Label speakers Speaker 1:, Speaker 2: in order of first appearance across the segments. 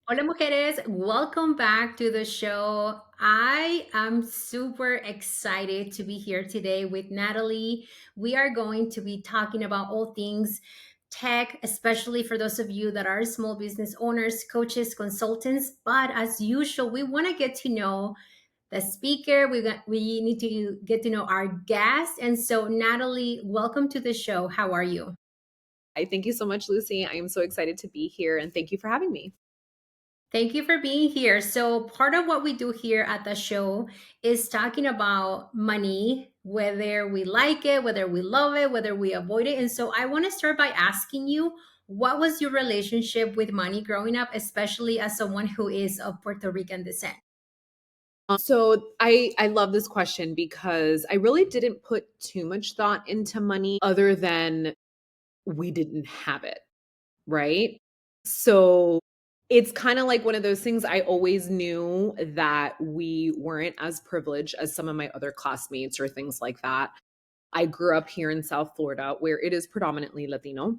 Speaker 1: Hola, mujeres. Welcome back to the show. I am super excited to be here today with Natalie. We are going to be talking about all things tech, especially for those of you that are small business owners, coaches, consultants. But as usual, we want to get to know the speaker. We need to get to know our guest. And so, Natalie, welcome to the show. How are you?
Speaker 2: I thank you so much, Lucy. I am so excited to be here and thank you for having me.
Speaker 1: Thank you for being here. So, part of what we do here at the show is talking about money, whether we like it, whether we love it, whether we avoid it. And so, I want to start by asking you, what was your relationship with money growing up, especially as someone who is of Puerto Rican descent?
Speaker 2: So I love this question because I really didn't put too much thought into money other than we didn't have it, right? So it's kind of like one of those things. I always knew that we weren't as privileged as some of my other classmates or things like that. I grew up here in South Florida where it is predominantly Latino.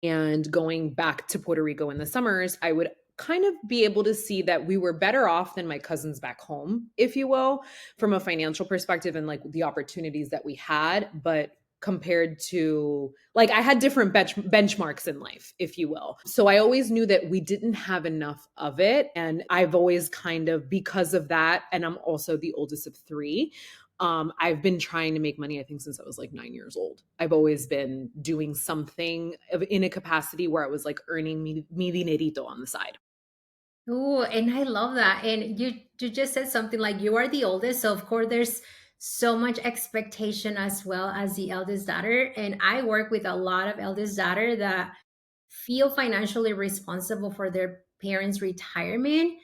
Speaker 2: And going back to Puerto Rico in the summers, I would kind of be able to see that we were better off than my cousins back home, if you will, from a financial perspective and like the opportunities that we had. But compared to like I had different benchmarks in life, if you will. So I always knew that we didn't have enough of it. And I've always kind of, because of that, and I'm also the oldest of three, I've been trying to make money, I think, since I was like 9 years old. I've always been doing something in a capacity where I was like earning me dinerito on the side.
Speaker 1: Oh, and I love that. And you just said something like you are the oldest, so of course there's so much expectation as well as the eldest daughter. And I work with a lot of eldest daughter that feel financially responsible for their parents' retirement.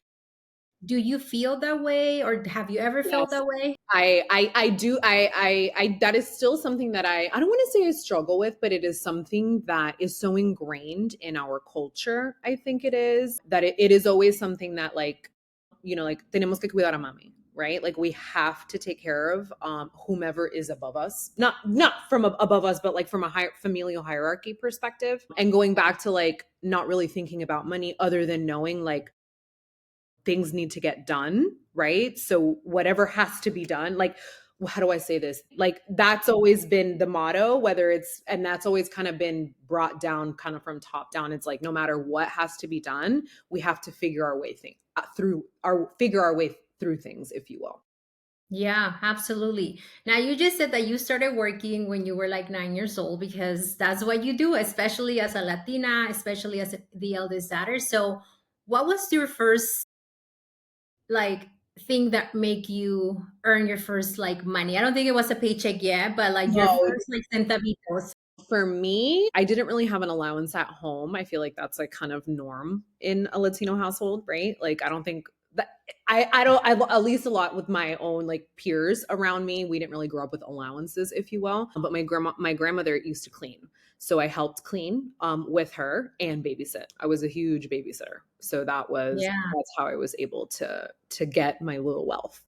Speaker 1: Do you feel that way, or have you ever felt
Speaker 2: Yes.
Speaker 1: that way?
Speaker 2: I do that is still something that I don't want to say I struggle with, but it is something that is so ingrained in our culture. I think it is that it is always something that like, like tenemos que cuidar a mami, right? Like we have to take care of whomever is above us. Not from above us, but like from a higher familial hierarchy perspective. And going back to like not really thinking about money other than knowing like things need to get done, right? So whatever has to be done, like how do I say this? Like that's always been the motto, whether it's and that's always kind of been brought down kind of from top down. It's like no matter what has to be done, we have to figure our way through things, if you will.
Speaker 1: Yeah, absolutely. Now, you just said that you started working when you were like 9 years old because that's what you do, especially as a Latina, especially as the eldest daughter. So, what was your first like thing that make you earn your first like money? I don't think it was a paycheck yet, but like your
Speaker 2: No,
Speaker 1: first like centavitos.
Speaker 2: for me, I didn't really have an allowance at home. I feel like that's like kind of norm in a Latino household, right? Like I don't think that I don't I at least a lot with my own like peers around me, we didn't really grow up with allowances, if you will. But my grandmother used to clean. So I helped clean with her and babysit. I was a huge babysitter. So
Speaker 1: Yeah.
Speaker 2: that's how I was able to get my little wealth.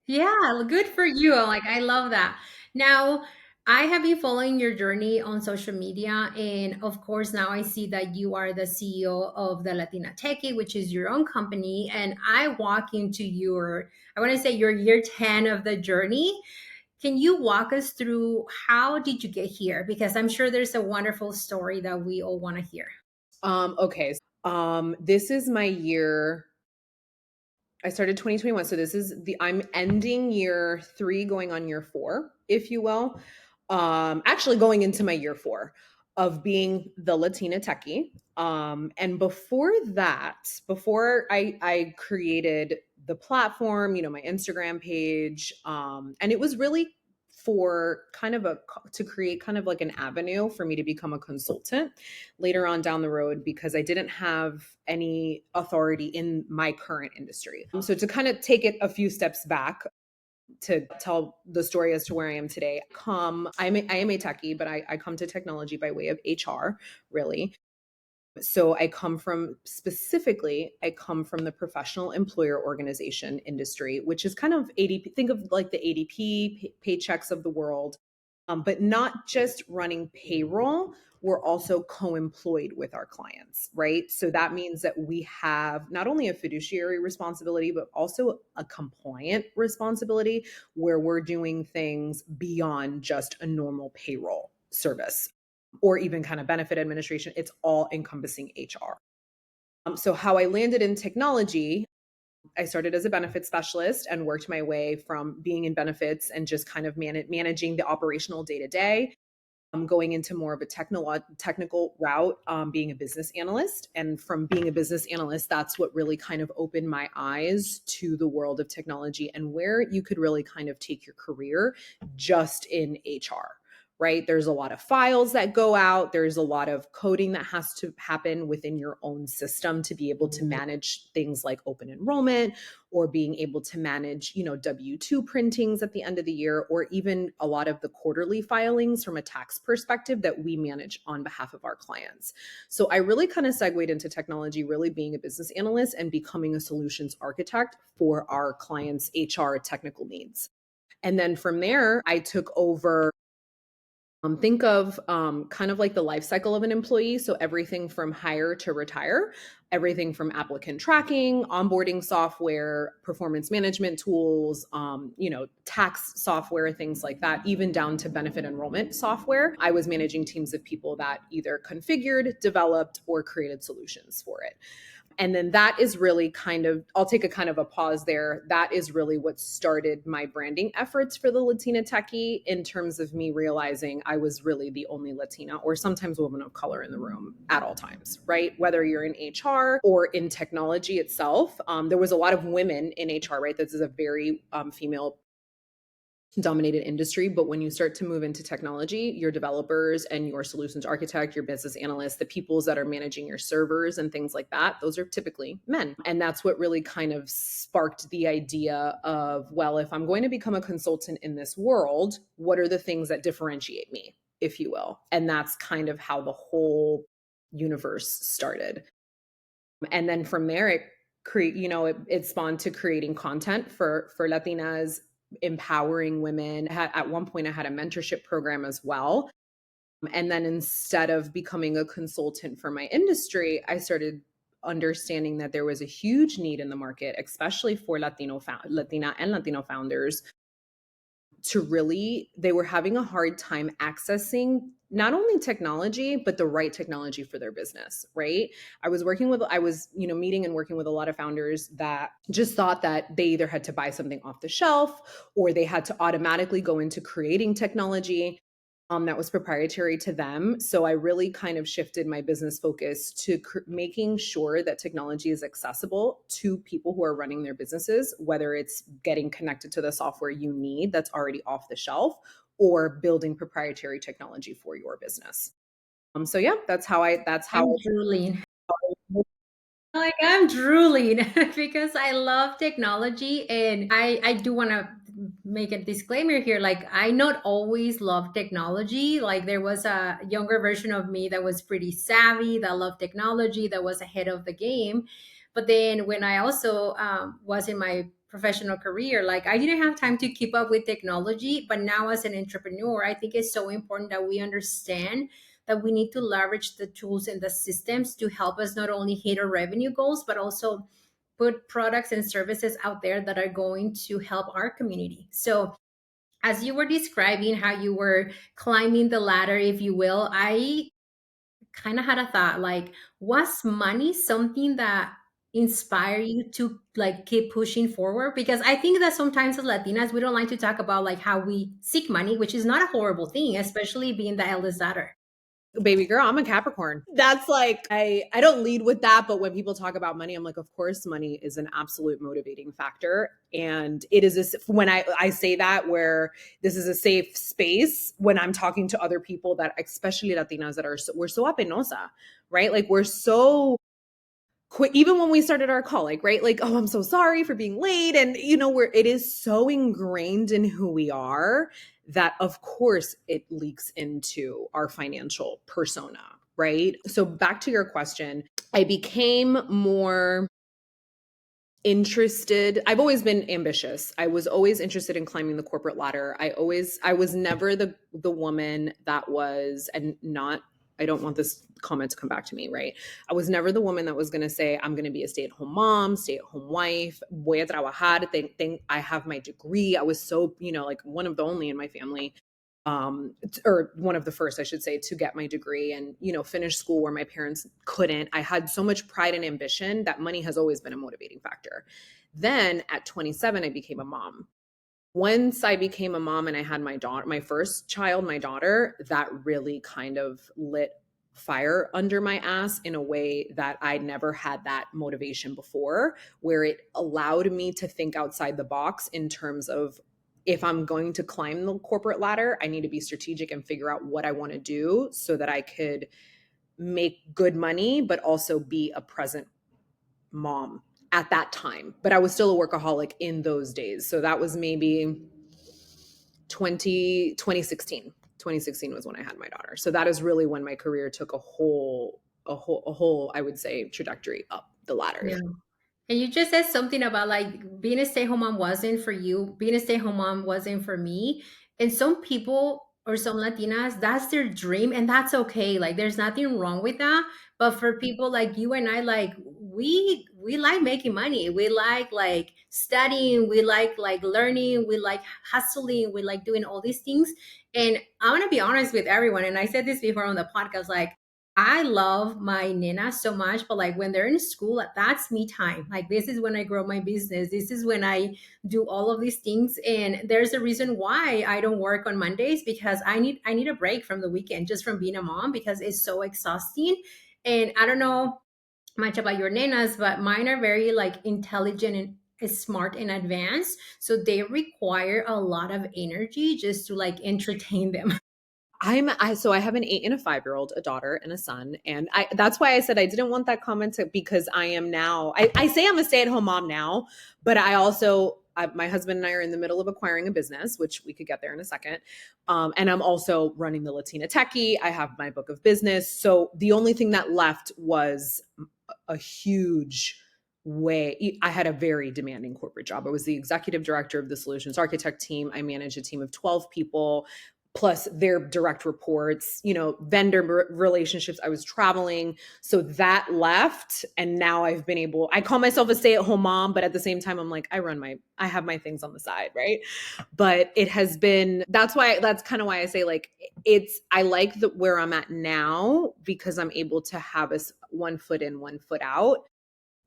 Speaker 1: Yeah, good for you. Like I love that. Now, I have been following your journey on social media, and of course, now I see that you are the CEO of the Latina Techie, which is your own company. And I walk into I want to say your year 10 of the journey. Can you walk us through how did you get here? Because I'm sure there's a wonderful story that we all want to hear.
Speaker 2: Okay. This is my year. I started 2021. So I'm ending year 3, going on year 4, if you will. Actually going into my year 4 of being the Latina Techie. And before that, before I created the platform, my Instagram page, and it was really for kind of to create kind of like an avenue for me to become a consultant later on down the road because I didn't have any authority in my current industry. So to kind of take it a few steps back to tell the story as to where I am today, I am a techie, but I come to technology by way of HR, really. So I come from the professional employer organization industry, which is kind of ADP. Think of like the ADP paychecks of the world. but not just running payroll. We're also co-employed with our clients, right? So that means that we have not only a fiduciary responsibility, but also a compliant responsibility where we're doing things beyond just a normal payroll service or even kind of benefit administration. It's all encompassing HR. So how I landed in technology, I started as a benefits specialist and worked my way from being in benefits and just kind of managing the operational day to day, going into more of a technical route, being a business analyst. And from being a business analyst, that's what really kind of opened my eyes to the world of technology and where you could really kind of take your career just in HR. Right? There's a lot of files that go out. There's a lot of coding that has to happen within your own system to be able to manage things like open enrollment or being able to manage, W-2 printings at the end of the year, or even a lot of the quarterly filings from a tax perspective that we manage on behalf of our clients. So I really kind of segued into technology, really being a business analyst and becoming a solutions architect for our clients' HR technical needs. And then from there, I took over. Think of kind of like the life cycle of an employee. So everything from hire to retire, everything from applicant tracking, onboarding software, performance management tools, tax software, things like that, even down to benefit enrollment software. I was managing teams of people that either configured, developed, or created solutions for it. And then that is really kind of, I'll take a kind of a pause there. That is really what started my branding efforts for the Latina Techie, in terms of me realizing I was really the only Latina or sometimes woman of color in the room at all times, right? Whether you're in HR or in technology itself. There was a lot of women in HR, right? This is a very female dominated industry. But when you start to move into technology, your developers and your solutions architect, your business analyst, the peoples that are managing your servers and things like that, those are typically men. And that's what really kind of sparked the idea of, well, if I'm going to become a consultant in this world, what are the things that differentiate me, if you will? And that's kind of how the whole universe started. And then from there, it spawned to creating content for Latinas, empowering women. At one point, I had a mentorship program as well. And then instead of becoming a consultant for my industry, I started understanding that there was a huge need in the market, especially for Latina and Latino founders, to really, they were having a hard time accessing not only technology but the right technology for their business. Right? I was meeting and working with a lot of founders that just thought that they either had to buy something off the shelf or they had to automatically go into creating technology that was proprietary to them. So I really kind of shifted my business focus to making sure that technology is accessible to people who are running their businesses, whether it's getting connected to the software you need that's already off the shelf or building proprietary technology for your business. So yeah, that's how
Speaker 1: I'm drooling. Like I'm drooling because I love technology, and I do want to make a disclaimer here. Like I not always love technology. Like there was a younger version of me that was pretty savvy, that loved technology, that was ahead of the game. But then when I also was in my professional career, like I didn't have time to keep up with technology. But now as an entrepreneur, I think it's so important that we understand that we need to leverage the tools and the systems to help us not only hit our revenue goals, but also put products and services out there that are going to help our community. So, as you were describing how you were climbing the ladder, if you will, I kind of had a thought like, was money something that inspire you to like keep pushing forward? Because I think that sometimes as Latinas, we don't like to talk about like how we seek money, which is not a horrible thing, especially being the eldest daughter.
Speaker 2: Baby girl, I'm a Capricorn. That's like, I don't lead with that, but when people talk about money, I'm like, of course money is an absolute motivating factor. And it is when I say that, where this is a safe space when I'm talking to other people that, especially Latinas, that we're so apenosa, right? Like we're so quick, even when we started our call, like, right, like, oh, I'm so sorry for being late. And it is so ingrained in who we are that of course it leaks into our financial persona, right? So back to your question, I became more interested. I've always been ambitious. I was always interested in climbing the corporate ladder. I was never the woman that was, and not, I don't want this comment to come back to me, right? I was never the woman that was going to say, I'm going to be a stay-at-home mom, stay-at-home wife, voy a trabajar, I have my degree. I was so, like one of the only in my family, or one of the first, I should say, to get my degree and, finish school where my parents couldn't. I had so much pride and ambition that money has always been a motivating factor. Then at 27, I became a mom. Once I became a mom and I had my daughter, my first child, my daughter, that really kind of lit fire under my ass in a way that I never had that motivation before, where it allowed me to think outside the box in terms of, if I'm going to climb the corporate ladder, I need to be strategic and figure out what I want to do so that I could make good money, but also be a present mom at that time. But I was still a workaholic in those days. So that was maybe 2016. 2016 was when I had my daughter. So that is really when my career took a whole, I would say, trajectory up the ladder.
Speaker 1: Yeah. And you just said something about like being a stay-home mom wasn't for you, being a stay-home mom wasn't for me. And some people or some Latinas, that's their dream, and that's okay. Like there's nothing wrong with that. But for people like you and I, like we like making money. We like studying, we like learning, we like hustling, we like doing all these things. And I want to be honest with everyone, and I said this before on the podcast, like I love my nana so much, but like when they're in school, like, that's me time. Like this is when I grow my business. This is when I do all of these things. And there's a reason why I don't work on Mondays, because I need a break from the weekend just from being a mom, because it's so exhausting. And I don't know much about your nanas, but mine are very like intelligent and smart and advanced. So they require a lot of energy just to like entertain them.
Speaker 2: So I have an 8 and a 5-year-old, a daughter and a son. And that's why I said I didn't want that comment because I am now, I say I'm a stay-at-home mom now, but I also, my husband and I are in the middle of acquiring a business, which we could get there in a second. And I'm also running the Latina Techie. I have my book of business. So the only thing that left was a huge way. I had a very demanding corporate job. I was the executive director of the solutions architect team. I managed a team of 12 people plus their direct reports, vendor relationships. I was traveling. So that left. And now I call myself a stay-at-home mom, but at the same time, I'm like, I have my things on the side. Right. But it has been, that's kind of why I say like, I like where I'm at now because I'm able to have one foot in, one foot out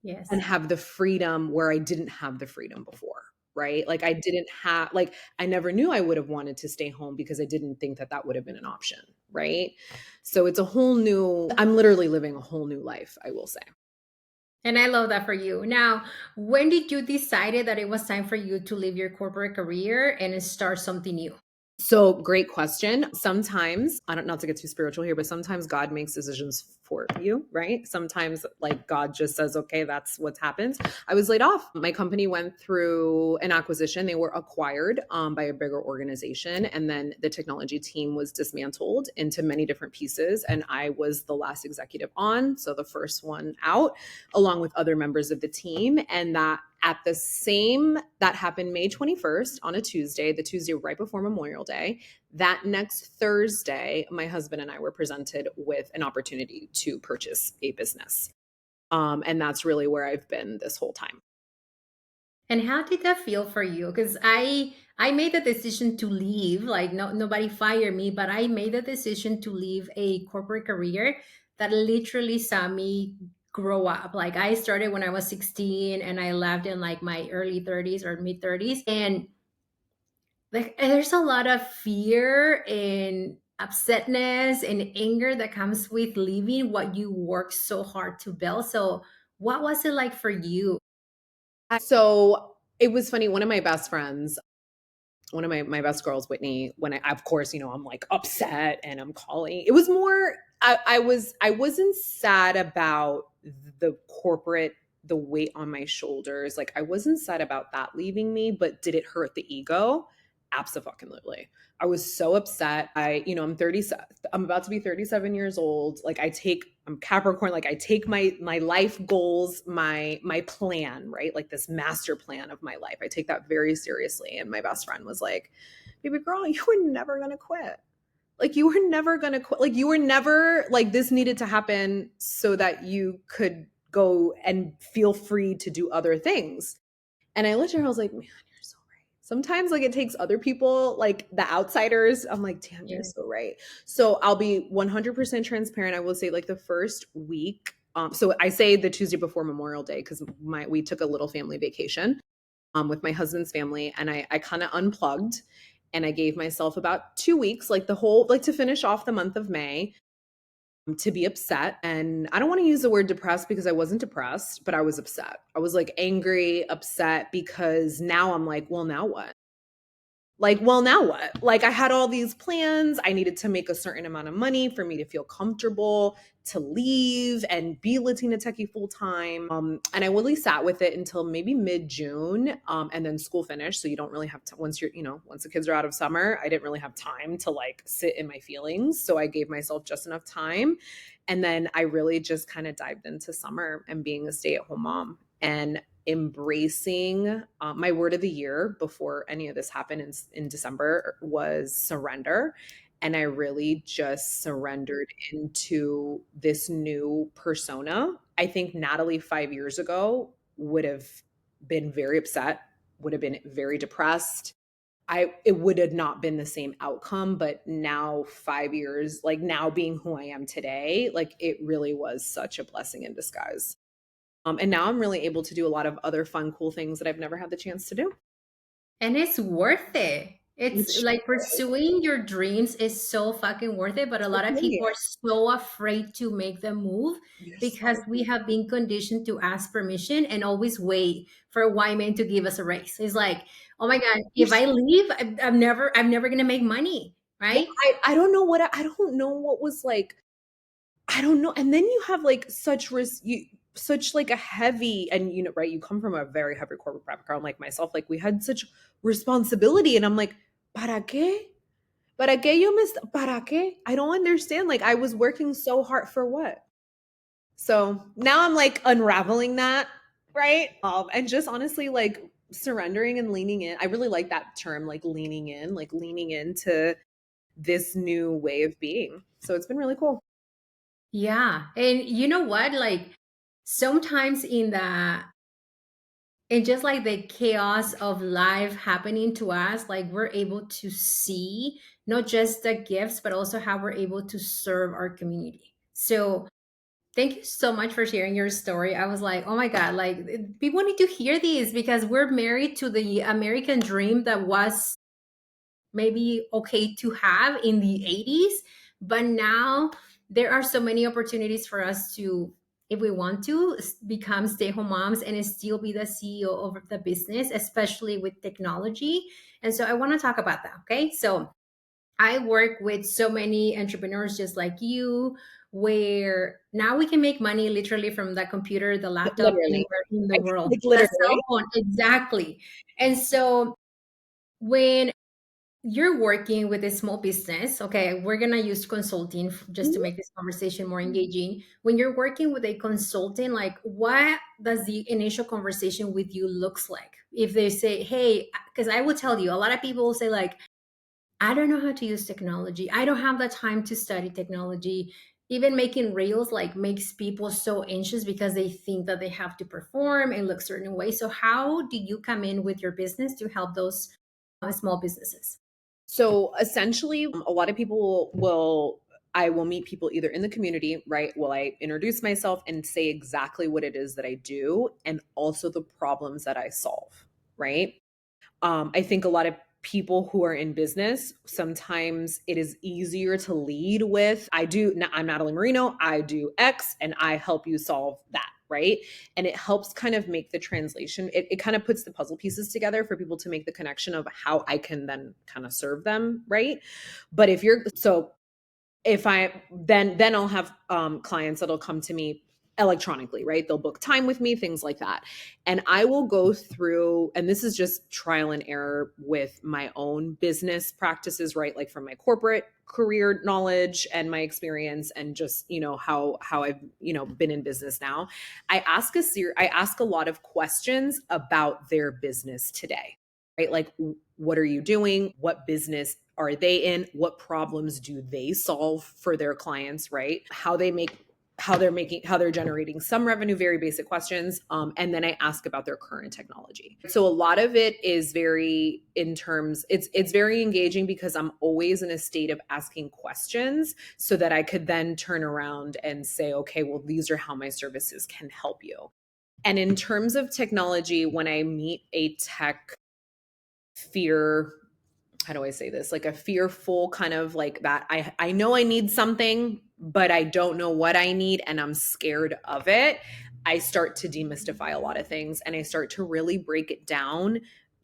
Speaker 2: and
Speaker 1: Yes.
Speaker 2: have the freedom where I didn't have the freedom before. Right. Like I didn't have, like, I never knew I would have wanted to stay home because I didn't think that that would have been an option. Right. So it's I'm literally living a whole new life, I will say.
Speaker 1: And I love that for you. Now, when did you decide that it was time for you to leave your corporate career and start something new?
Speaker 2: So great question. Sometimes, I don't, not to get too spiritual here, but sometimes God makes decisions for you, right? Sometimes like God just says, okay, that's what's happened. I was laid off. My company went through an acquisition. They were acquired by a bigger organization. And then the technology team was dismantled into many different pieces. And I was the last executive on. So the first one out, along with other members of the team. And that happened May 21st on a Tuesday, the Tuesday right before Memorial Day. That next Thursday, my husband and I were presented with an opportunity to purchase a business. And that's really where I've been this whole time.
Speaker 1: And how did that feel for you? Because I made the decision to leave. Like no, nobody fired me, but I made the decision to leave a corporate career that literally saw me grow up. Like I started when I was 16 and I left in like my early 30s or mid 30s. And like there's a lot of fear and upsetness and anger that comes with leaving what you worked so hard to build. So what was it like for you?
Speaker 2: So it was funny. One of my best friends, one of my best girls, Whitney, when of course, I'm like upset and I'm calling. It was more, I wasn't sad about the corporate, the weight on my shoulders. Like I wasn't sad about that leaving me, but did it hurt the ego? Absolutely. I was so upset. I'm about to be 37 years old. Like I take I'm Capricorn. Like I take my life goals, my plan, right? Like this master plan of my life. I take that very seriously. And my best friend was like, "Baby girl, you were never gonna quit. Like you were never gonna quit. Like you were never like this needed to happen so that you could go and feel free to do other things." And I looked at her, I was like, "Man, you're so right." Sometimes like it takes other people, like the outsiders. I'm like, "Damn, you're
Speaker 1: Yeah.
Speaker 2: so right." So I'll be 100% transparent. I will say like the first week. So I say the Tuesday before Memorial Day because we took a little family vacation with my husband's family, and I kind of unplugged, and I gave myself about 2 weeks, like the whole like to finish off the month of May, to be upset. And I don't want to use the word depressed because I wasn't depressed, but I was upset. I was like angry, upset because now I'm like, well, now what? Like, well, now what? Like, I had all these plans. I needed to make a certain amount of money for me to feel comfortable to leave and be Latina Techie full time. And I really sat with it until maybe mid June. And then school finished. So you don't really have to, once you're, once the kids are out of summer, I didn't really have time to like sit in my feelings. So I gave myself just enough time. And then I really just kind of dived into summer and being a stay at home mom. And embracing my word of the year before any of this happened in December was surrender. And I really just surrendered into this new persona. I think Natalie 5 years ago would have been very upset, would have been very depressed. It would have not been the same outcome, but now 5 years, like now being who I am today, like it really was such a blessing in disguise. And now I'm really able to do a lot of other fun, cool things that I've never had the chance to do.
Speaker 1: And it's worth it. It's
Speaker 2: It's
Speaker 1: like pursuing your dreams is so fucking worth it, but a lot of
Speaker 2: okay.
Speaker 1: people are so afraid to make the move
Speaker 2: You're
Speaker 1: because
Speaker 2: so
Speaker 1: we have been conditioned to ask permission and always wait for a white man to give us a raise. It's like, oh my God,
Speaker 2: you're
Speaker 1: if
Speaker 2: so
Speaker 1: I leave, I'm never gonna make money,
Speaker 2: yeah,
Speaker 1: right?
Speaker 2: I don't know I don't know what was like I don't know. And then you have like such like a heavy and right, you come from a very heavy corporate background like myself. Like we had such responsibility and I'm like, ¿para qué? ¿Para qué yo me para qué? I don't understand. Like I was working so hard for what? So now I'm like unraveling that, right? And just honestly, like surrendering and leaning in. I really like that term, like leaning into this new way of being. So it's been really cool.
Speaker 1: Yeah. And you know what? Like sometimes in just like the chaos of life happening to us, like we're able to see not just the gifts, but also how we're able to serve our community. So thank you so much for sharing your story. I was like, oh my God, like people need to hear these because we're married to the American dream that was maybe okay to have in the 80s, but now there are so many opportunities for us to, if we want to, become stay-home moms and still be the CEO of the business, especially with technology. And so I want to talk about that. Okay, so I work with so many entrepreneurs just like you, where now we can make money literally from the computer, the laptop,
Speaker 2: Literally.
Speaker 1: anywhere in the world,
Speaker 2: Like
Speaker 1: the
Speaker 2: literally.
Speaker 1: cell phone, exactly. And so when you're working with a small business, okay, we're gonna use consulting just to
Speaker 2: Mhm.
Speaker 1: make this conversation more engaging. When you're working with a consultant, like what does the initial conversation with you looks like? If they say, hey, because I will tell you, a lot of people will say like, I don't know how to use technology. I don't have the time to study technology. Even making reels like makes people so anxious because they think that they have to perform and look certain way. So how do you come in with your business to help those small businesses?
Speaker 2: So essentially, a lot of people will, I will meet people either in the community, right? Will I introduce myself and say exactly what it is that I do and also the problems that I solve, right? I think a lot of people who are in business, sometimes it is easier to lead with, I'm Natalie Marino, I do X, and I help you solve that, right? And it helps kind of make the translation, it kind of puts the puzzle pieces together for people to make the connection of how I can then kind of serve them, right? But if I, then I'll have clients that'll come to me electronically, right? They'll book time with me, things like that. And I will go through, and this is just trial and error with my own business practices, right? Like from my corporate career knowledge and my experience and just, how I've, been in business now. I ask a lot of questions about their business today, right? Like, what are you doing? What business are they in? What problems do they solve for their clients, right? How they're generating some revenue, very basic questions. And then I ask about their current technology. So a lot of it is it's very engaging because I'm always in a state of asking questions so that I could then turn around and say, okay, well, these are how my services can help you. And in terms of technology, when I meet a tech fear, how do I say this? Like a fearful kind of like that. I know I need something, but I don't know what I need and I'm scared of it. I start to demystify a lot of things and I start to really break it down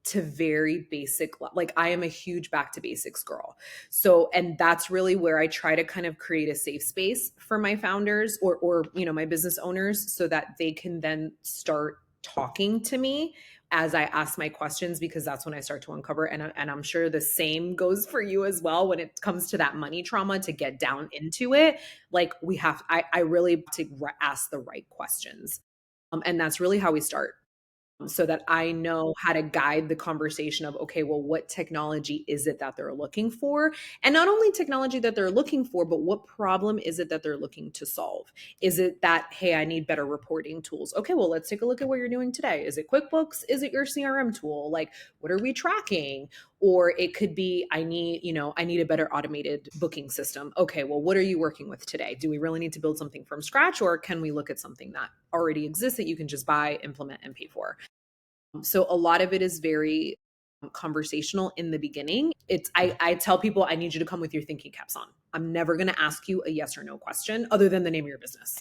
Speaker 2: to very basic, like I am a huge back to basics girl. So, and that's really where I try to kind of create a safe space for my founders or my business owners so that they can then start talking to me as I ask my questions, because that's when I start to uncover. And I'm sure the same goes for you as well when it comes to that money trauma, to get down into it. Like I really to ask the right questions. And that's really how we start, so that I know how to guide the conversation of, okay, well, what technology is it that they're looking for? And not only technology that they're looking for, but what problem is it that they're looking to solve? Is it that, hey, I need better reporting tools? Okay, well, let's take a look at what you're doing today. Is it QuickBooks? Is it your CRM tool? Like, what are we tracking? Or it could be, I need a better automated booking system. Okay, well, what are you working with today? Do we really need to build something from scratch, or can we look at something that already exists that you can just buy, implement, and pay for? So a lot of it is very conversational in the beginning. I tell people, I need you to come with your thinking caps on. I'm never going to ask you a yes or no question other than the name of your business.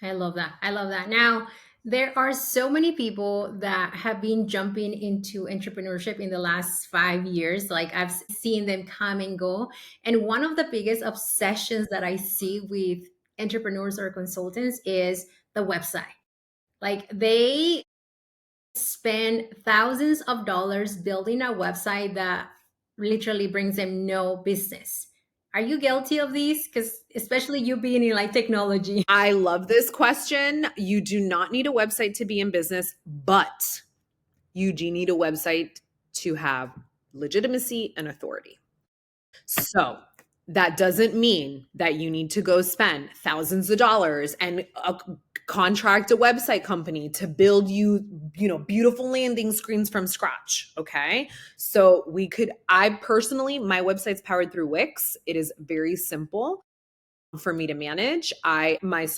Speaker 1: I love that. I love that. Now, there are so many people that have been jumping into entrepreneurship in the last 5 years. Like I've seen them come and go. And one of the biggest obsessions that I see with entrepreneurs or consultants is the website. Like they spend thousands of dollars building a website that literally brings them no business. Are you guilty of these? Because especially you being in like technology.
Speaker 2: I love this question. You do not need a website to be in business, but you do need a website to have legitimacy and authority. So that doesn't mean that you need to go spend thousands of dollars and contract a website company to build beautiful landing screens from scratch. Okay. So I personally, my website's powered through Wix. It is very simple for me to manage. My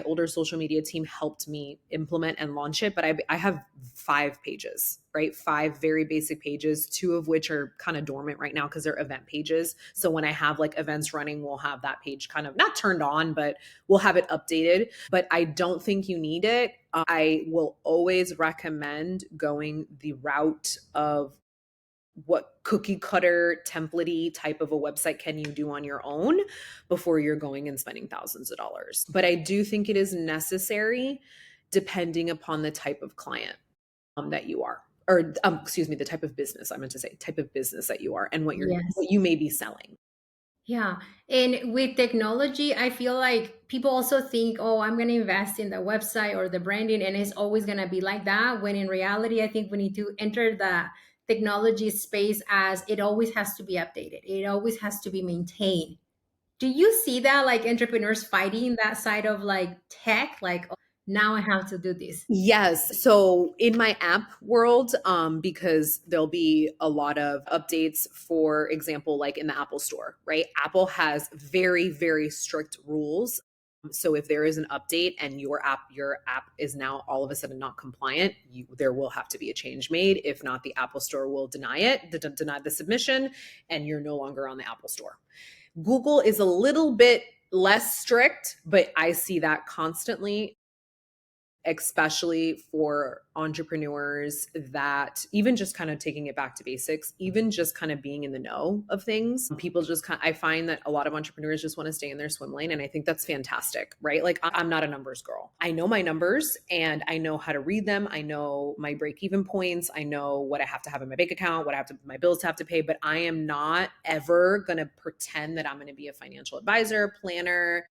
Speaker 2: older social media team helped me implement and launch it, but I have 5 pages, right? 5 very basic pages, 2 of which are kind of dormant right now because they're event pages. So when I have like events running, we'll have that page kind of not turned on, but we'll have it updated. But I don't think you need it. I will always recommend going the route of what cookie cutter templatey type of a website can you do on your own before you're going and spending thousands of dollars. But I do think it is necessary depending upon the type of client that you are, or excuse me, the type of business, I meant to say type of business that you are and
Speaker 1: Yes.
Speaker 2: what you may be selling.
Speaker 1: Yeah. And with technology, I feel like people also think, oh, I'm going to invest in the website or the branding, and it's always going to be like that. When in reality, I think we need to enter the technology space as it always has to be updated, it always has to be maintained. Do you see that like entrepreneurs fighting that side of like tech? Like, oh, now I have to do this.
Speaker 2: Yes. So in my app world, because there'll be a lot of updates, for example, like in the Apple Store, right? Apple has very, very strict rules. So if there is an update and your app is now all of a sudden not compliant, there will have to be a change made. If not, the Apple Store will deny it, deny the submission, and you're no longer on the Apple Store. Google is a little bit less strict, but I see that constantly. especially for entrepreneurs that even just kind of taking it back to basics, even just kind of being in the know of things. People just kind of, I find that a lot of entrepreneurs just want to stay in their swim lane. And I think that's fantastic, right? Like I'm not a numbers girl. I know my numbers and I know how to read them. I know my break even points. I know what I have to have in my bank account, what I have to, my bills have to pay, but I am not ever going to pretend that I'm going to be a financial advisor, planner,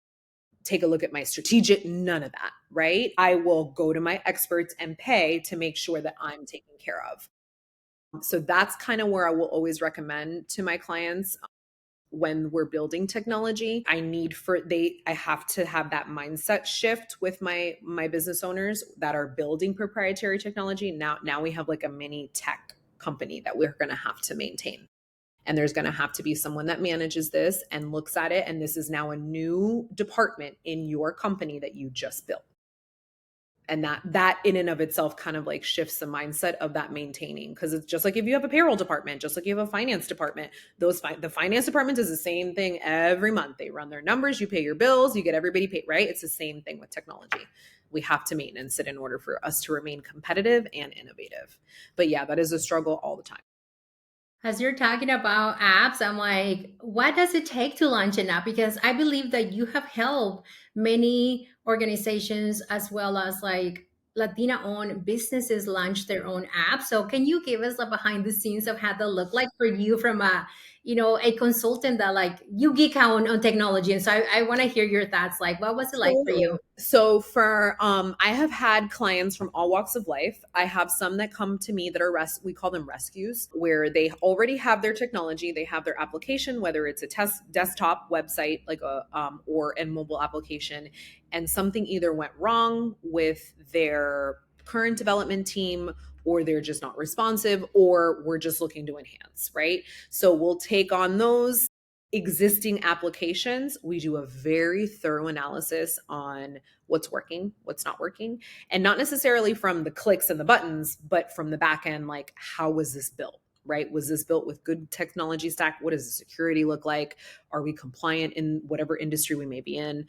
Speaker 2: take a look at my strategic, none of that, right? I will go to my experts and pay to make sure that I'm taken care of. So that's kind of where I will always recommend to my clients when we're building technology. I have to have that mindset shift with my business owners that are building proprietary technology. Now we have like a mini tech company that we're going to have to maintain. And there's going to have to be someone that manages this and looks at it. And this is now a new department in your company that you just built. And that in and of itself kind of like shifts the mindset of that maintaining, because it's just like if you have a payroll department, just like you have a finance department, the finance department is the same thing every month. They run their numbers, you pay your bills, you get everybody paid, right? It's the same thing with technology. We have to maintenance it in order for us to remain competitive and innovative. But yeah, that is a struggle all the time.
Speaker 1: As you're talking about apps, I'm like, what does it take to launch an app? Because I believe that you have helped many organizations as well as like Latina owned businesses launch their own app. So can you give us a behind the scenes of how that look like for you from a, a consultant that like you geek out on technology. And so I want to hear your thoughts. Like, what was it like for you?
Speaker 2: So for I have had clients from all walks of life. I have some that come to me that are we call them rescues, where they already have their technology, they have their application, whether it's a test desktop website like a or a mobile application, and something either went wrong with their current development team, or they're just not responsive, or we're just looking to enhance, right? So we'll take on those existing applications. We do a very thorough analysis on what's working, what's not working, and not necessarily from the clicks and the buttons, but from the back end, like how was this built? Right? Was this built with good technology stack? What does the security look like? Are we compliant in whatever industry we may be in?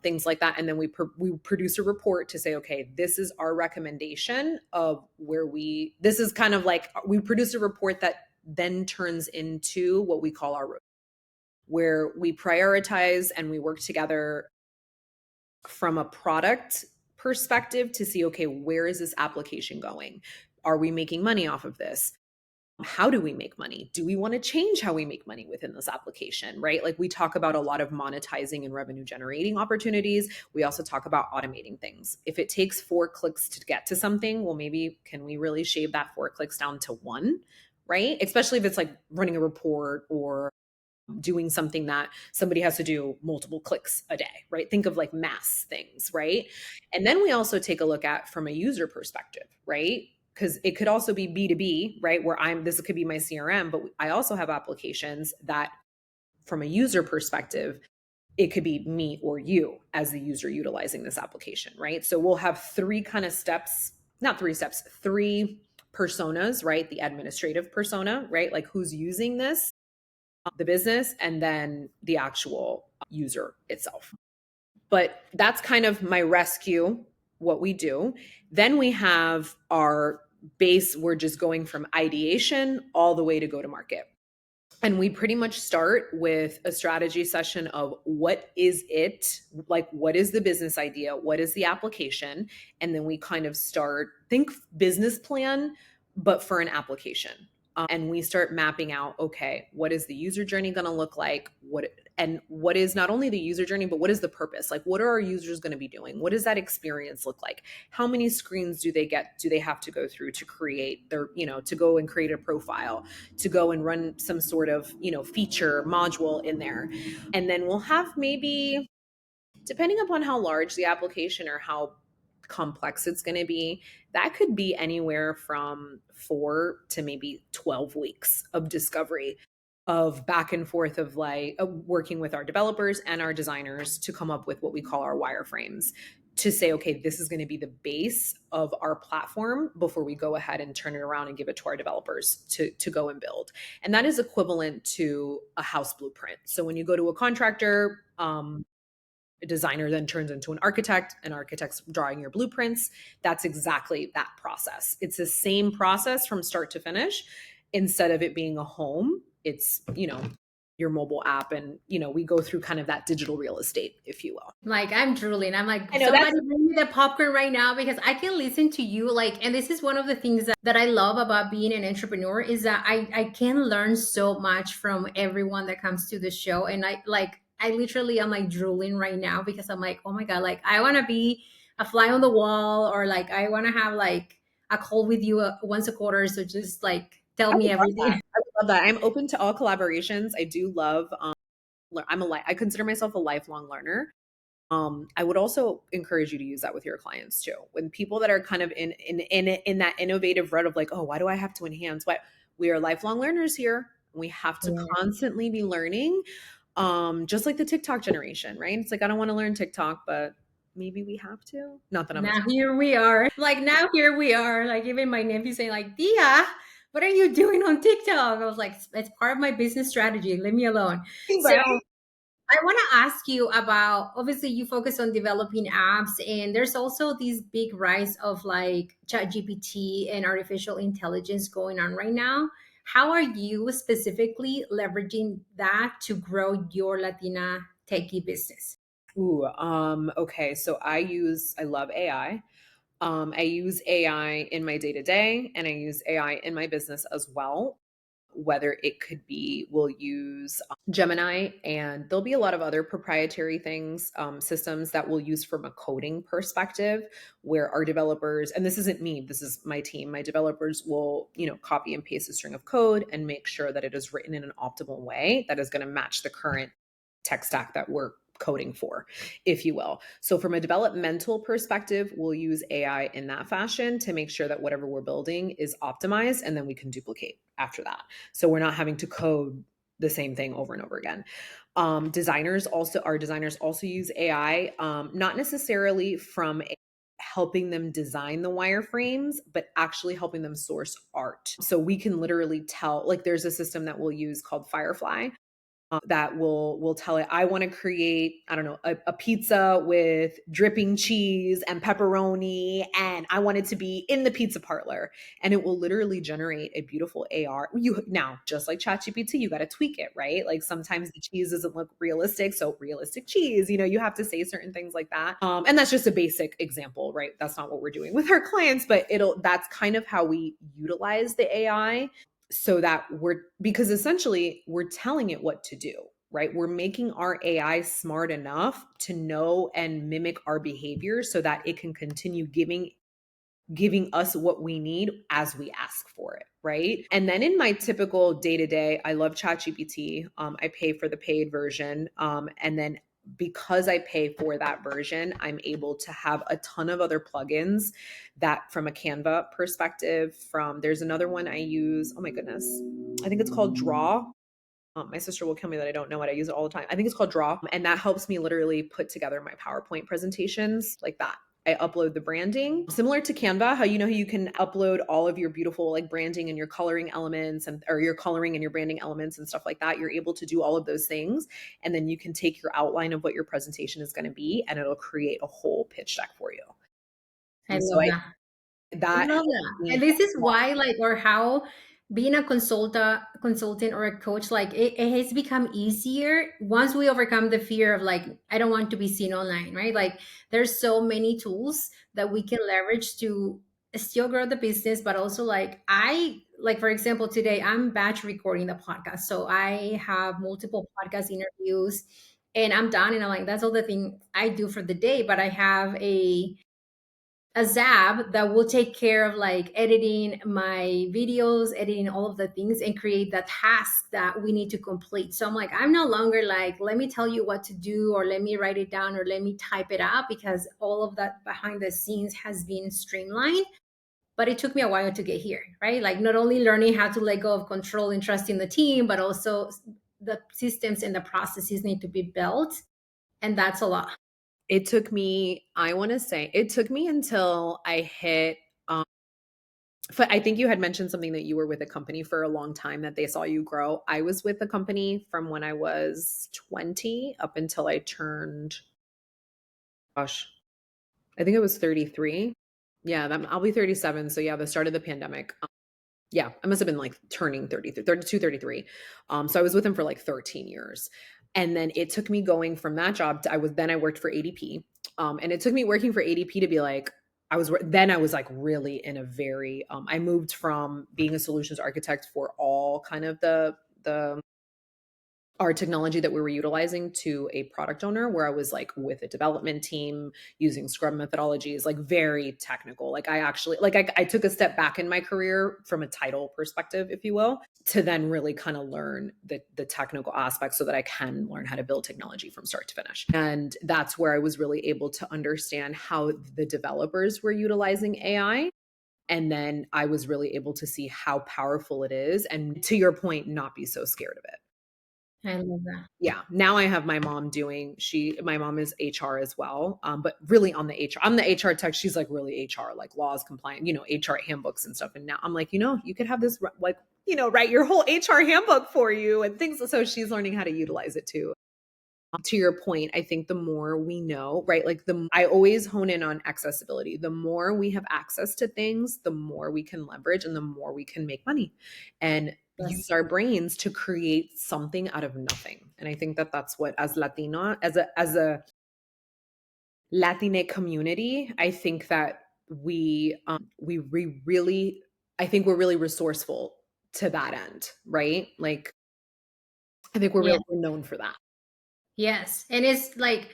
Speaker 2: Things like that. And then we produce a report to say, okay, this is our recommendation of where this is kind of like, we produce a report that then turns into what we call our, where we prioritize and we work together from a product perspective to see, okay, where is this application going? Are we making money off of this? How do we make money? Do we want to change how we make money within this application, right? Like we talk about a lot of monetizing and revenue generating opportunities. We also talk about automating things. If it takes 4 clicks to get to something, well, maybe can we really shave that 4 clicks down to 1, right? Especially if it's like running a report or doing something that somebody has to do multiple clicks a day, right? Think of like mass things, right? And then we also take a look at from a user perspective, right? Because it could also be B2B, right? Where this could be my CRM, but I also have applications that from a user perspective, it could be me or you as the user utilizing this application, right? So we'll have 3 kind of steps, not 3 steps, 3 personas, right? The administrative persona, right? Like who's using this, the business, and then the actual user itself. But that's kind of my rescue, what we do. Then we have our base, we're just going from ideation all the way to go to market. And we pretty much start with a strategy session of what is it, like what is the business idea, what is the application, and then we kind of think business plan, but for an application. And we start mapping out, okay, what is the user journey going to look like? What is not only the user journey, but what is the purpose? Like, what are our users going to be doing? What does that experience look like? How many screens do they have to go through to create to go and create a profile, to go and run some sort of, feature module in there? And then we'll have maybe, depending upon how large the application or how complex it's going to be, that could be anywhere from 4 to maybe 12 weeks of discovery, of back and forth of like working with our developers and our designers to come up with what we call our wireframes, to say, okay, this is going to be the base of our platform before we go ahead and turn it around and give it to our developers to go and build. And that is equivalent to a house blueprint. So when you go to a contractor, a designer then turns into an architect's drawing your blueprints. That's exactly that process. It's the same process from start to finish. Instead of it being a home, it's, your mobile app, and we go through kind of that digital real estate, if you will.
Speaker 1: Like I'm drooling. I'm like,
Speaker 2: I know that's
Speaker 1: somebody bring me the popcorn right now because I can listen to you. Like, and this is one of the things that I love about being an entrepreneur is that I can learn so much from everyone that comes to the show. And I literally am like drooling right now because I'm like, oh my God, like I want to be a fly on the wall, or like I want to have like a call with you once a quarter. So just like tell
Speaker 2: I
Speaker 1: me
Speaker 2: would love that.
Speaker 1: everything.
Speaker 2: I would love that. I'm open to all collaborations. I do love I consider myself a lifelong learner. I would also encourage you to use that with your clients too. When people that are kind of in that innovative route of like, oh, why do I have to enhance? What We are lifelong learners here. We have to
Speaker 1: Yeah.
Speaker 2: constantly be learning. Just like the TikTok generation, right? It's like I don't want to learn TikTok, but maybe we have to. Not that I'm a
Speaker 1: Now here we are. Like now here we are. Like even my nephew saying like, Dia, what are you doing on TikTok? I was like, it's part of my business strategy. Leave me alone. So
Speaker 2: right.
Speaker 1: I want to ask you about, obviously you focus on developing apps, and there's also this big rise of like ChatGPT and artificial intelligence going on right now. How are you specifically leveraging that to grow your Latina techie business?
Speaker 2: Ooh, okay. So I love AI. I use AI in my day to day, and I use AI in my business as well. Whether it could be, we'll use Gemini, and there'll be a lot of other proprietary things, systems that we'll use from a coding perspective, where our developers, and this isn't me, this is my team, my developers will, copy and paste a string of code and make sure that it is written in an optimal way that is going to match the current tech stack that we're coding for, if you will. So, from a developmental perspective, we'll use AI in that fashion to make sure that whatever we're building is optimized, and then we can duplicate after that. So, we're not having to code the same thing over and over again. Our designers also use AI, not necessarily from helping them design the wireframes, but actually helping them source art. So we can literally tell, like, there's a system that we'll use called Firefly, that will tell it, I want to create, I don't know, a pizza with dripping cheese and pepperoni, and I want it to be in the pizza parlor, and it will literally generate a beautiful AR. You now, just like ChatGPT, you got to tweak it, right? Like sometimes the cheese doesn't look realistic, so realistic cheese, you have to say certain things like that. And that's just a basic example, right? That's not what we're doing with our clients, but that's kind of how we utilize the AI, so that because essentially we're telling it what to do, right? We're making our AI smart enough to know and mimic our behavior so that it can continue giving us what we need as we ask for it, right? And then in my typical day to day, I love ChatGPT. I pay for the paid version, and then because I pay for that version, I'm able to have a ton of other plugins that, from a Canva perspective, there's another one I use. Oh my goodness, I think it's called Draw. My sister will kill me that I don't know it. I use it all the time. I think it's called Draw, and that helps me literally put together my PowerPoint presentations like that. I upload the branding similar to Canva, how you can upload all of your beautiful like branding and your coloring elements, or your coloring and your branding elements and stuff like that. You're able to do all of those things, and then you can take your outline of what your presentation is going to be, and it'll create a whole pitch deck for you.
Speaker 1: I
Speaker 2: And so
Speaker 1: love that. I
Speaker 2: that
Speaker 1: love
Speaker 2: helps
Speaker 1: that. And
Speaker 2: me.
Speaker 1: this is why, like, or how being a consultant or a coach, like it has become easier once we overcome the fear of like, I don't want to be seen online, right? Like there's so many tools that we can leverage to still grow the business, but also like for example, today I'm batch recording the podcast. So I have multiple podcast interviews and I'm done and I'm like, that's all the thing I do for the day. But I have a Zab that will take care of like editing my videos, editing all of the things, and create the task that we need to complete. So I'm like, I'm no longer like, let me tell you what to do, or let me write it down, or let me type it up, because all of that behind the scenes has been streamlined. But it took me a while to get here, right? Like not only learning how to let go of control and trust in the team, but also the systems and the processes need to be built. And that's a lot.
Speaker 2: I want to say it took me until I hit, but I think you had mentioned something that you were with a company for a long time, that they saw you grow. I was with a company from when I was 20 up until I turned Gosh, I think it was 33. Yeah, I'll be 37. So yeah, the start of the pandemic. Yeah, I must have been like turning 30, 32, 33. So I was with him for like 13 years. And then it took me going from that job to I worked for ADP. And it took me working for ADP to be like, I was like really in a very I moved from being a solutions architect for all kind of the our technology that we were utilizing to a product owner where I was like with a development team using scrum methodologies, like very technical. Like I actually I took a step back in my career from a title perspective, if you will, to then really kind of learn the technical aspects so that I can learn how to build technology from start to finish. And that's where I was really able to understand how the developers were utilizing AI. And then I was really able to see how powerful it is. And to your point, not be so scared of it.
Speaker 1: I love that.
Speaker 2: Yeah, now I have my mom my mom is HR as well, but really on the HR, I'm the HR tech. She's like really HR, like laws compliant, HR handbooks and stuff. And now I'm like, you could have this like, write your whole HR handbook for you and things. So she's learning how to utilize it too. To your point, I think the more we know, right? Like I always hone in on accessibility. The more we have access to things, the more we can leverage and the more we can make money and use
Speaker 1: Yes.
Speaker 2: our brains to create something out of nothing. And I think that that's what, as Latina, as a Latinx community, I think that we really, I think we're really resourceful to that end, right? Like I think
Speaker 1: Yeah.
Speaker 2: we're known for that.
Speaker 1: Yes. And it's like,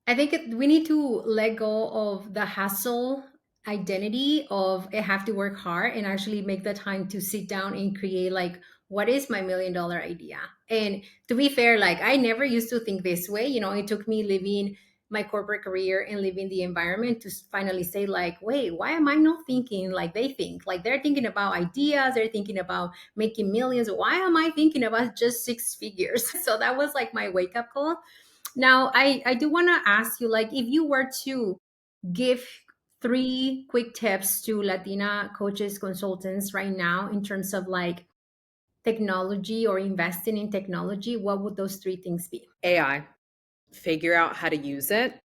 Speaker 1: I think we need to let go of the hustle identity of I have to work hard and actually make the time to sit down and create like what is my $1 million idea. And to be fair, like I never used to think this way. It took me leaving my corporate career and leaving the environment to finally say like, wait, why am I not thinking like they think? Like they're thinking about ideas, they're thinking about making millions. Why am I thinking about just six figures? So that was like my wake up call. Now, I do want to ask you, like, if you were to give three quick tips to Latina coaches, consultants right now in terms of like technology or investing in technology, what would those three things be?
Speaker 2: AI, figure out how to use it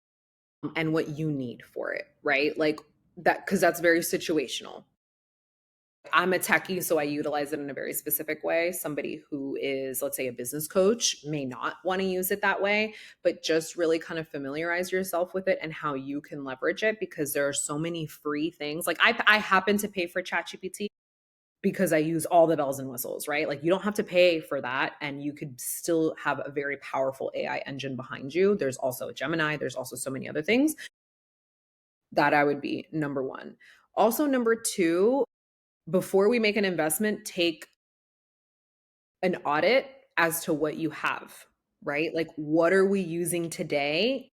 Speaker 2: and what you need for it, right? Like that, because that's very situational. I'm a techie, so I utilize it in a very specific way. Somebody who is, let's say, a business coach may not want to use it that way, but just really kind of familiarize yourself with it and how you can leverage it because there are so many free things. Like I happen to pay for ChatGPT because I use all the bells and whistles, right? Like you don't have to pay for that and you could still have a very powerful AI engine behind you. There's also a Gemini, there's also so many other things. That I would be number one. Also, number two, before we make an investment, take an audit as to what you have, right? Like, what are we using today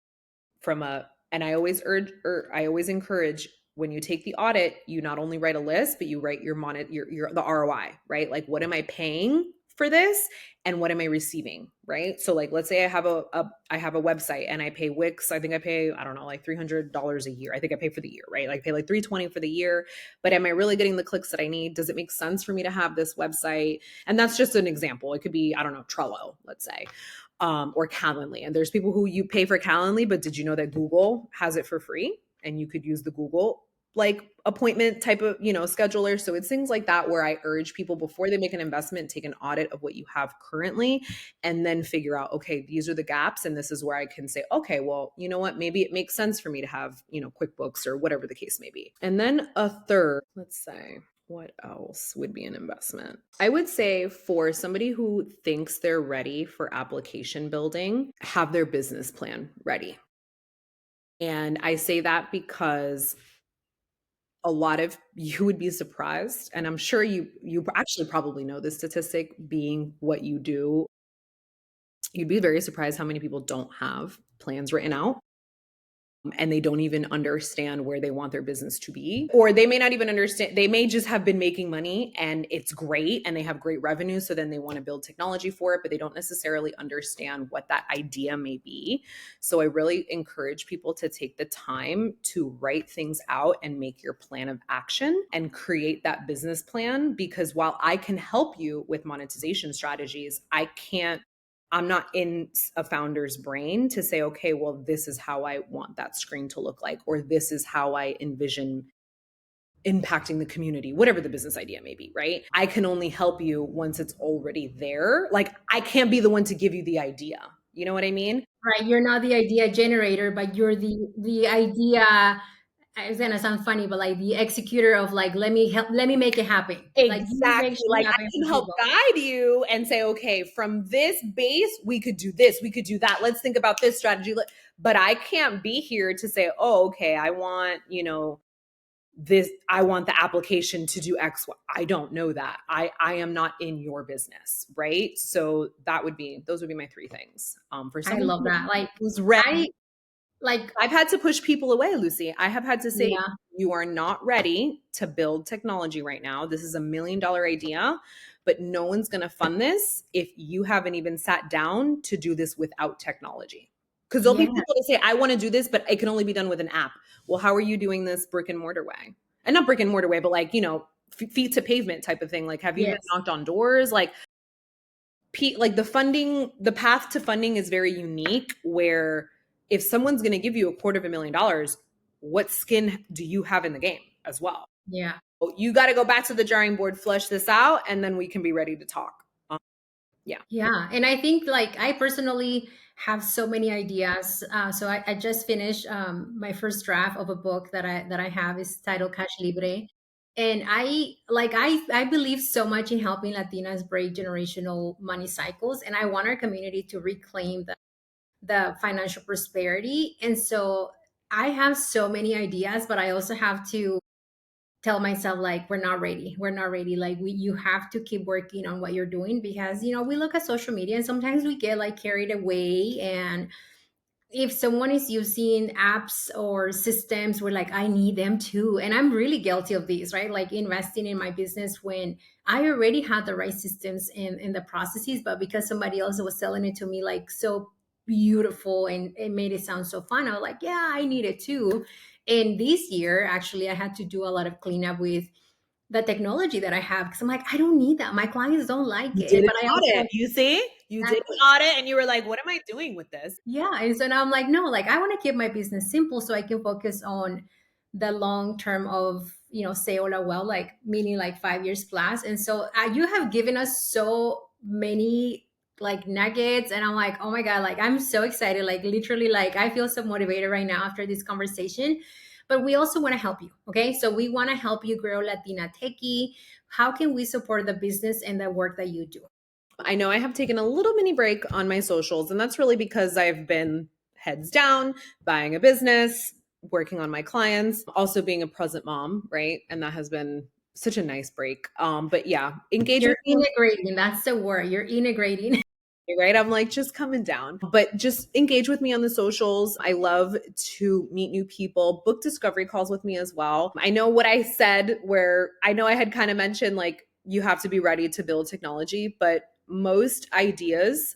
Speaker 2: from a and I always urge or I always encourage when you take the audit, you not only write a list, but you write your the ROI, right? Like what am I paying for this and what am I receiving, right? So like let's say I have a website and I pay Wix, I think I pay I don't know like $300 a year. I think I pay for the year, right? Like I pay like 320 for the year, but am I really getting the clicks that I need? Does it make sense for me to have this website? And that's just an example. It could be I don't know, Trello, let's say or Calendly. And there's people who you pay for Calendly, but did you know that Google has it for free and you could use the Google like appointment type of, scheduler. So it's things like that where I urge people before they make an investment, take an audit of what you have currently and then figure out, okay, these are the gaps. And this is where I can say, okay, well, you know what? Maybe it makes sense for me to have, QuickBooks or whatever the case may be. And then a third, let's say, what else would be an investment? I would say for somebody who thinks they're ready for application building, have their business plan ready. And I say that because a lot of you would be surprised, and I'm sure you actually probably know this statistic being what you do. You'd be very surprised how many people don't have plans written out and they don't even understand where they want their business to be. Or they may not even understand, they may just have been making money and it's great and they have great revenue. So then they want to build technology for it, but they don't necessarily understand what that idea may be. So I really encourage people to take the time to write things out and make your plan of action and create that business plan. Because while I can help you with monetization strategies, I'm not in a founder's brain to say, okay, well, this is how I want that screen to look like, or this is how I envision impacting the community, whatever the business idea may be, right? I can only help you once it's already there. Like, I can't be the one to give you the idea. You know what I mean?
Speaker 1: Right, you're not the idea generator, but you're the idea. It's gonna sound funny, but like the executor of like, let me help, let me make it happen. Like you make
Speaker 2: Exactly.
Speaker 1: shit
Speaker 2: Like, I
Speaker 1: happen
Speaker 2: can
Speaker 1: for
Speaker 2: help
Speaker 1: people.
Speaker 2: guide you and say, okay, from this base, we could do this, we could do that. Let's think about this strategy. But I can't be here to say, oh, okay, I want, this, I want the application to do X. I don't know that. I am not in your business, right? So those would be my three things. For
Speaker 1: I
Speaker 2: someone
Speaker 1: love that. Like
Speaker 2: who's ready,
Speaker 1: I like
Speaker 2: I've had to push people away, Lucy. I have had to say,
Speaker 1: yeah,
Speaker 2: you are not ready to build technology right now. This is $1 million idea, but no one's going to fund this if you haven't even sat down to do this without technology. Because there'll be
Speaker 1: yeah,
Speaker 2: people that say, I want to do this, but it can only be done with an app. Well, how are you doing this brick and mortar way? And not brick and mortar way, but like, feet to pavement type of thing. Like, have you even
Speaker 1: yes,
Speaker 2: knocked on doors? Like the path to funding is very unique where if someone's going to give you $250,000, what skin do you have in the game as well?
Speaker 1: yeah.
Speaker 2: You got to go back to the drawing board, flush this out, and then we can be ready to talk. Yeah.
Speaker 1: Yeah, and I think like I personally have so many ideas. So I just finished my first draft of a book that I have is titled Cash Libre, and I believe so much in helping Latinas break generational money cycles, and I want our community to reclaim the financial prosperity. And so I have so many ideas, but I also have to tell myself like we're not ready, like you have to keep working on what you're doing, because we look at social media and sometimes we get like carried away. And if someone is using apps or systems, we're like, I need them too. And I'm really guilty of these, right? Like investing in my business when I already had the right systems in the processes, but because somebody else was selling it to me like so beautiful and it made it sound so fun, I was like, yeah, I need it too. And this year, actually, I had to do a lot of cleanup with the technology that I have, because I'm like, I don't need that. My clients don't like
Speaker 2: You
Speaker 1: it.
Speaker 2: did an
Speaker 1: But I
Speaker 2: audit.
Speaker 1: also,
Speaker 2: You see? You did
Speaker 1: exactly.
Speaker 2: an audit and you were like, what am I doing with this?
Speaker 1: Yeah. And so now I'm like, no, like I want to keep my business simple so I can focus on the long term of, say hola well, like meaning like 5 years plus. And so you have given us so many like nuggets. And I'm like, oh my God, like I'm so excited. Like literally, like I feel so motivated right now after this conversation. But we also want to help you. Okay. So we want to help you grow Latina Techie. How can we support the business and the work that you do?
Speaker 2: I know I have taken a little mini break on my socials, and that's really because I've been heads down, buying a business, working on my clients, also being a present mom, right? And that has been such a nice break. But yeah, engage
Speaker 1: You're
Speaker 2: with me,
Speaker 1: integrating. That's the word. You're integrating.
Speaker 2: right? I'm like just coming down, but just engage with me on the socials. I love to meet new people, book discovery calls with me as well. I know what I said, where I know I had kind of mentioned like you have to be ready to build technology, but most ideas,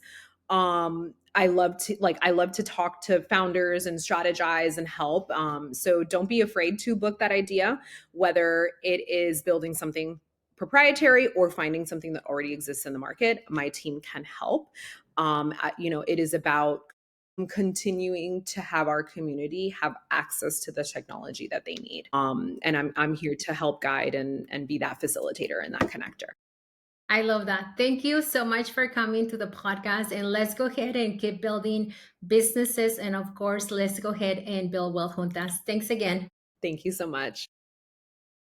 Speaker 2: I love to talk to founders and strategize and help. So don't be afraid to book that idea, whether it is building something proprietary or finding something that already exists in the market. My team can help. It is about continuing to have our community have access to the technology that they need. And I'm here to help guide and be that facilitator and that connector.
Speaker 1: I love that. Thank you so much for coming to the podcast. And let's go ahead and keep building businesses. And of course, let's go ahead and build wealth juntas. Thanks again.
Speaker 2: Thank you so much.